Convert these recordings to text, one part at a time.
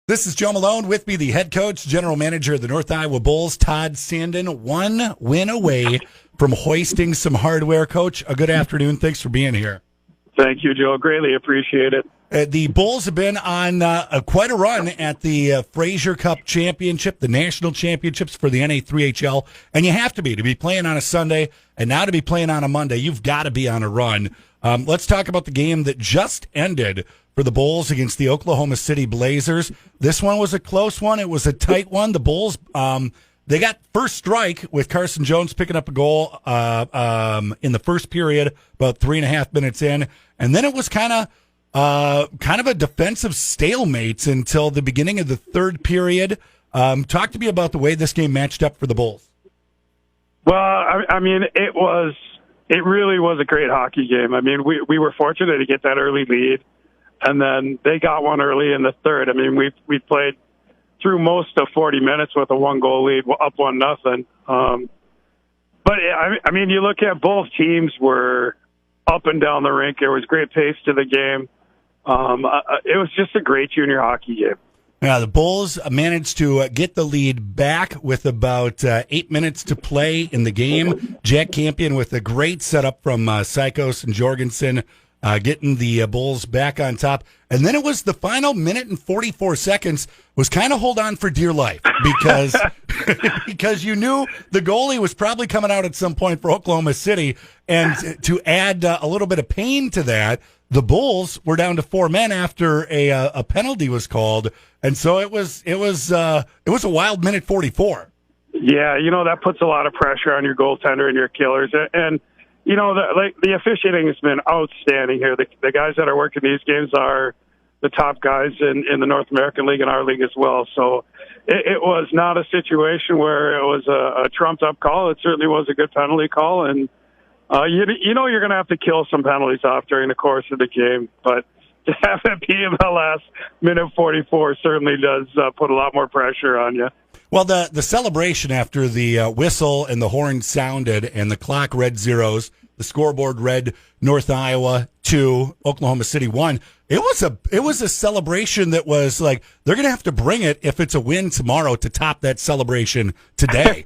This is Joe Malone. With me, the head coach, general manager of the North Iowa Bulls, Todd Sandin. One win away from hoisting some hardware. Coach, a good afternoon. Thanks for being here. Thank you, Joe. Greatly appreciate it. The Bulls have been on quite a run at the Fraser Cup Championship, the national championships for the NA3HL, and you have to be playing on a Sunday, and now to be playing on a Monday. You've got to be on a run. Let's talk about the game that just ended for the Bulls against the Oklahoma City Blazers. This one was a close one. It was a tight one. The Bulls, they got first strike with Carson Jones picking up a goal in the first period, about 3.5 minutes in, and then it was kind of a defensive stalemate until the beginning of the third period. Talk to me about the way this game matched up for the Bulls. Well, I mean, it really was a great hockey game. I mean, we were fortunate to get that early lead, and then they got one early in the third. I mean, we played through most of 40 minutes with a 1-goal lead, up 1-0. But I mean, you look at both teams were up and down the rink. There was great pace to the game. It was just a great junior hockey game. Yeah, the Bulls managed to get the lead back with about 8 minutes to play in the game. Jack Campion with a great setup from Sykos and Jorgensen, getting the Bulls back on top. And then it was the final minute and 44 seconds was kind of hold on for dear life because because you knew the goalie was probably coming out at some point for Oklahoma City. And to add a little bit of pain to that, the Bulls were down to 4 men after a penalty was called, and so it was a wild minute 44. Yeah, that puts a lot of pressure on your goaltender and your killers, and the officiating has been outstanding here. The guys that are working these games are the top guys in the North American League and our league as well. So it was not a situation where it was a trumped up call. It certainly was a good penalty call, and you're going to have to kill some penalties off during the course of the game, but to have it be in the last minute 44 certainly does put a lot more pressure on you. Well, the celebration after the whistle and the horn sounded and the clock read zeros, the scoreboard read North Iowa 2, Oklahoma City 1. It was a celebration that was like they're going to have to bring it if it's a win tomorrow to top that celebration today.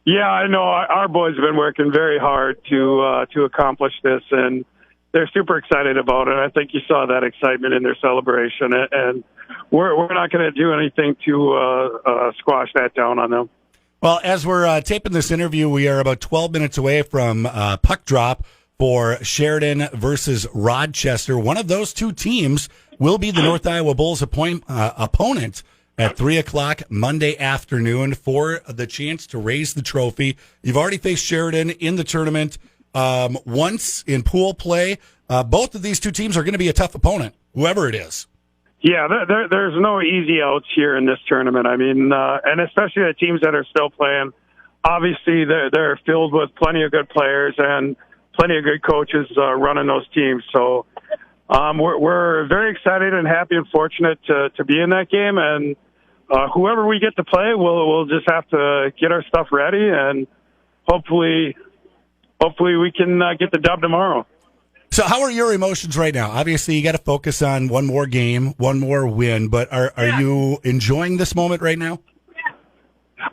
Yeah, I know. Our boys have been working very hard to accomplish this, and they're super excited about it. I think you saw that excitement in their celebration, and we're not going to do anything to squash that down on them. Well, as we're taping this interview, we are about 12 minutes away from puck drop for Sheridan versus Rochester. One of those two teams will be the North Iowa Bulls opponent at 3 o'clock Monday afternoon for the chance to raise the trophy. You've already faced Sheridan in the tournament once in pool play. Both of these two teams are going to be a tough opponent, whoever it is. Yeah, there's no easy outs here in this tournament. I mean, and especially the teams that are still playing. Obviously, they're filled with plenty of good players and plenty of good coaches running those teams. So we're very excited and happy and fortunate to be in that game. And whoever we get to play, we'll just have to get our stuff ready, and hopefully we can get the dub tomorrow. So how are your emotions right now? Obviously, you got to focus on one more game, one more win, but are you enjoying this moment right now?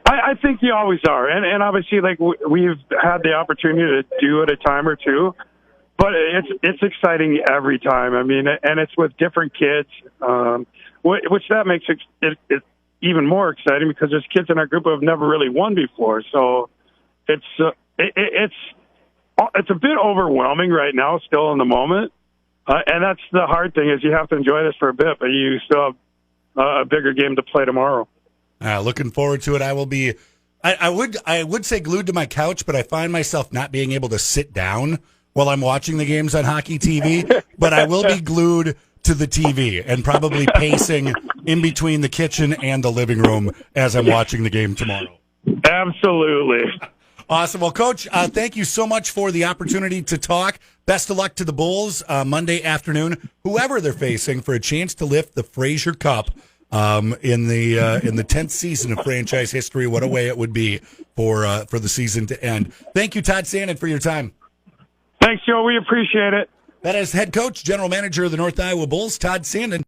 I think you always are. And obviously, like, we've had the opportunity to do it a time or two, but it's exciting every time. I mean, and it's with different kids, which that makes it even more exciting because there's kids in our group who have never really won before. So it's a bit overwhelming right now, still in the moment. And that's the hard thing is you have to enjoy this for a bit, but you still have a bigger game to play tomorrow. Looking forward to it. I will be. I would say glued to my couch, but I find myself not being able to sit down while I'm watching the games on hockey TV. But I will be glued to the TV and probably pacing in between the kitchen and the living room as I'm watching the game tomorrow. Absolutely. Awesome. Well, Coach, thank you so much for the opportunity to talk. Best of luck to the Bulls Monday afternoon, whoever they're facing, for a chance to lift the Fraser Cup in the 10th season of franchise history. What a way it would be for the season to end. Thank you, Todd Sandin, for your time. Thanks, Joe. We appreciate it. That is head coach, general manager of the North Iowa Bulls, Todd Sandin.